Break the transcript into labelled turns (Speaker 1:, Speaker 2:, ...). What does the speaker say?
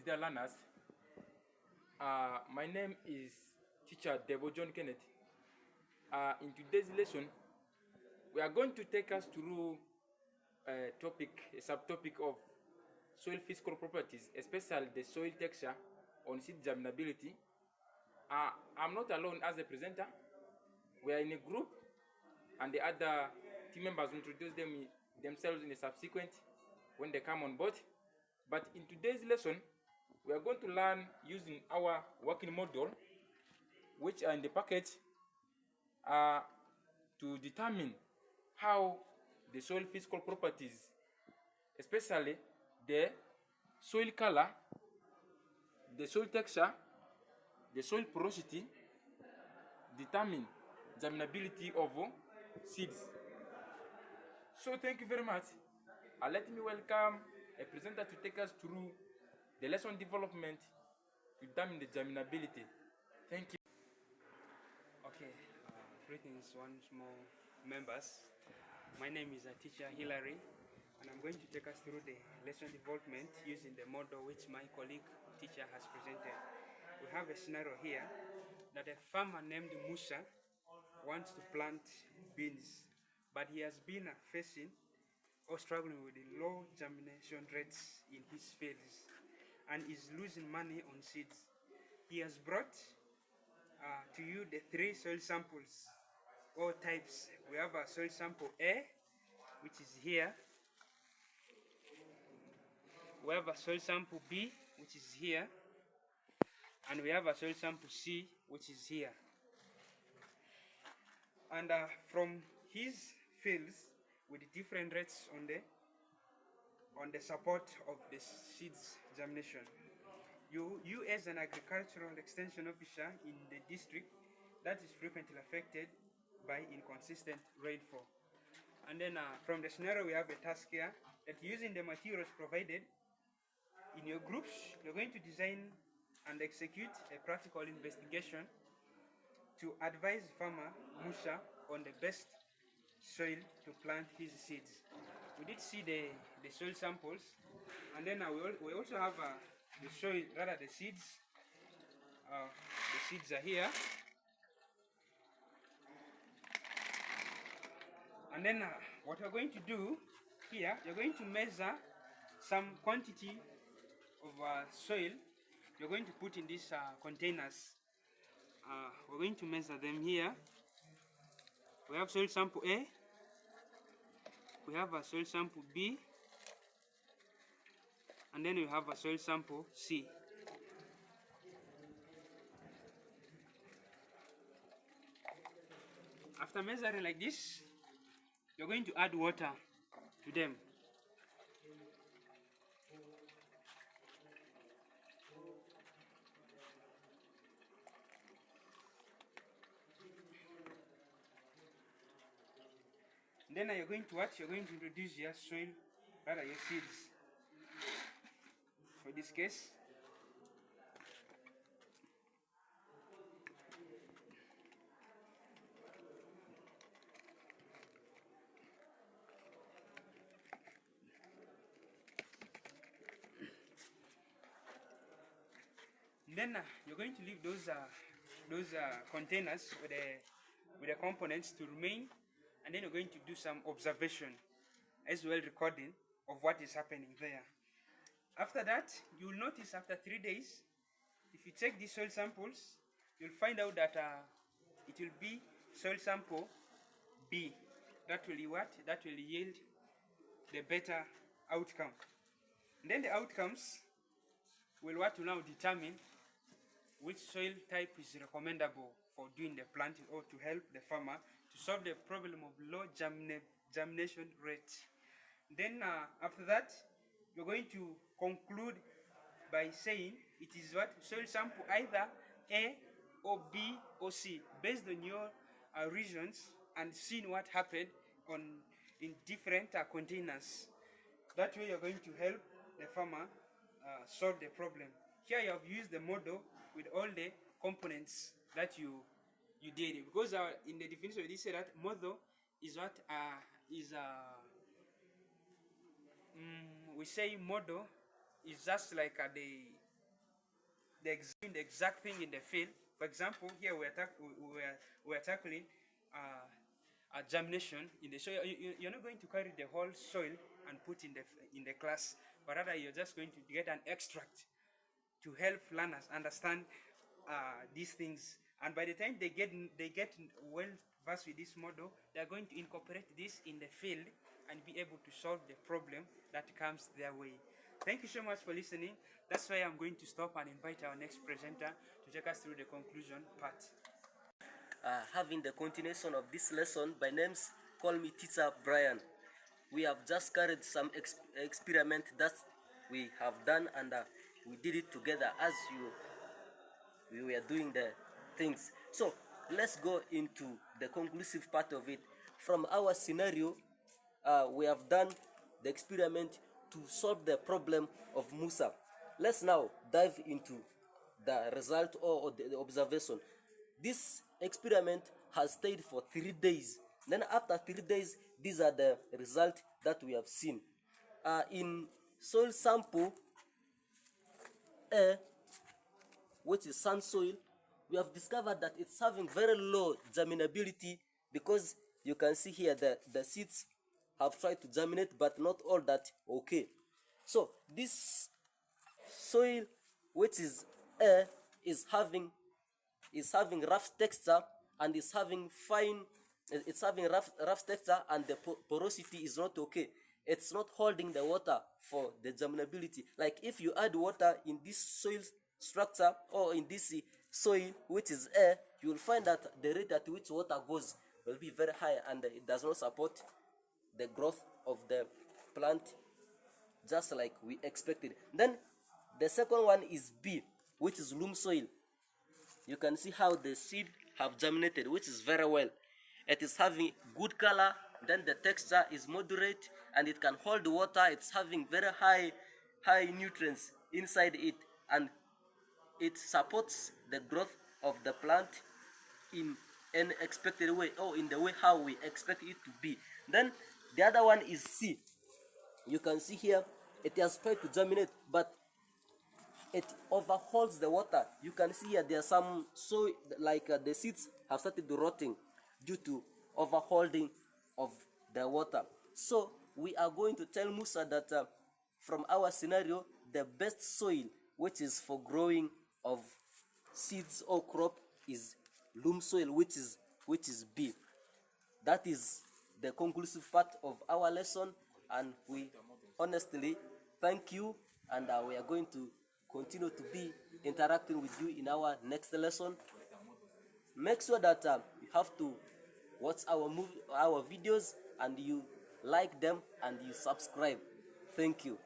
Speaker 1: dear learners. My name is Teacher Debo John Kenneth. In today's lesson, we are going to take us through a subtopic of soil physical properties, especially the soil texture on seed germinability. I'm not alone as a presenter. We are in a group, and the other team members will introduce themselves in a subsequent when they come on board. But in today's lesson, we are going to learn using our working model, which are in the package, to determine how the soil physical properties, especially the soil color, the soil texture, the soil porosity, determine germinability of seeds. So thank you very much. Let me welcome a presenter to take us through the lesson development to determine the germinability. Thank you.
Speaker 2: Okay, greetings once more, members. My name is Teacher Hilary, and I'm going to take us through the lesson development using the model which my colleague teacher has presented. We have a scenario here that a farmer named Musa wants to plant beans, but he has been facing or struggling with the low germination rates in his fields and is losing money on seeds. He has brought to you the three soil samples or types. We have a soil sample A, which is here. We have a soil sample B, which is here. And we have a soil sample C, which is here. And from his fields with different rates on the support of the seeds germination, you as an agricultural extension officer in the district that is frequently affected by inconsistent rainfall. And then from the scenario, we have a task here that using the materials provided in your groups, you're going to design and execute a practical investigation to advise farmer Musa on the best soil to plant his seeds. We did see the soil samples, and then we also have the soil, rather the seeds. The seeds are here. And then what we're going to do here, you're going to measure some quantity of soil you're going to put in these containers. We're going to measure them here. We have soil sample A, we have a soil sample B, and then we have a soil sample C. After measuring like this, you're going to add water to them. Then you're going to what? You're going to introduce your soil, rather your seeds. For this case, then you're going to leave those containers with the components to remain, and then you're going to do some observation as well, recording of what is happening there. After that, you will notice after 3 days, if you check these soil samples, you'll find out that it will be soil sample B. That will be what? That will yield the better outcome. And then the outcomes will what will now determine which soil type is recommendable for doing the planting or to help the farmer to solve the problem of low germination rate. Then after that, you're going to conclude by saying it is what? Soil sample either A or B or C, based on your regions and seeing what happened in different containers. That way you're going to help the farmer solve the problem. Here you have used the model with all the components that you did, because in the definition we say that model is what we say model is just like the exact thing in the field. For example, here we are tackling germination in the soil. You're not going to carry the whole soil and put in the class, but rather you're just going to get an extract to help learners understand these things. And by the time they get well versed with this model, they're going to incorporate this in the field and be able to solve the problem that comes their way. Thank you so much for listening. That's why I'm going to stop and invite our next presenter to take us through the conclusion part.
Speaker 3: Having the continuation of this lesson, by names, call me Teacher Brian. We have just carried some experiment that we have done, and we did it together as we were doing the things. So let's go into the conclusive part of it. From our scenario, we have done the experiment to solve the problem of Musa. Let's now dive into the result or the observation. This experiment has stayed for 3 days. Then after 3 days, these are the results that we have seen. In soil sample A, which is sand soil, we have discovered that it's having very low germinability, because you can see here that the seeds have tried to germinate, but not all that okay. So this soil, which is A, is having rough texture and is having fine, it's having rough texture, and the porosity is not okay. It's not holding the water for the germinability. Like if you add water in this soil structure or in this soil, which is A, you will find that the rate at which water goes will be very high, and it does not support the growth of the plant just like we expected. Then the second one is B, which is loam soil. You can see how the seed have germinated, which is very well. It is having good color, then the texture is moderate, and it can hold water. It's having very high nutrients inside it, and it supports the growth of the plant in an expected way, or in the way how we expect it to be. Then the other one is C. You can see here it has tried to germinate, but it overholds the water. You can see here there are some soil, like the seeds have started rotting due to overholding of the water. So we are going to tell Musa that from our scenario, the best soil, which is for growing of seeds or crop, is loam soil, which is B. That is the conclusive part of our lesson, and we honestly thank you, and we are going to continue to be interacting with you in our next lesson. Make sure that you have to watch our videos, and you like them and you subscribe. Thank you.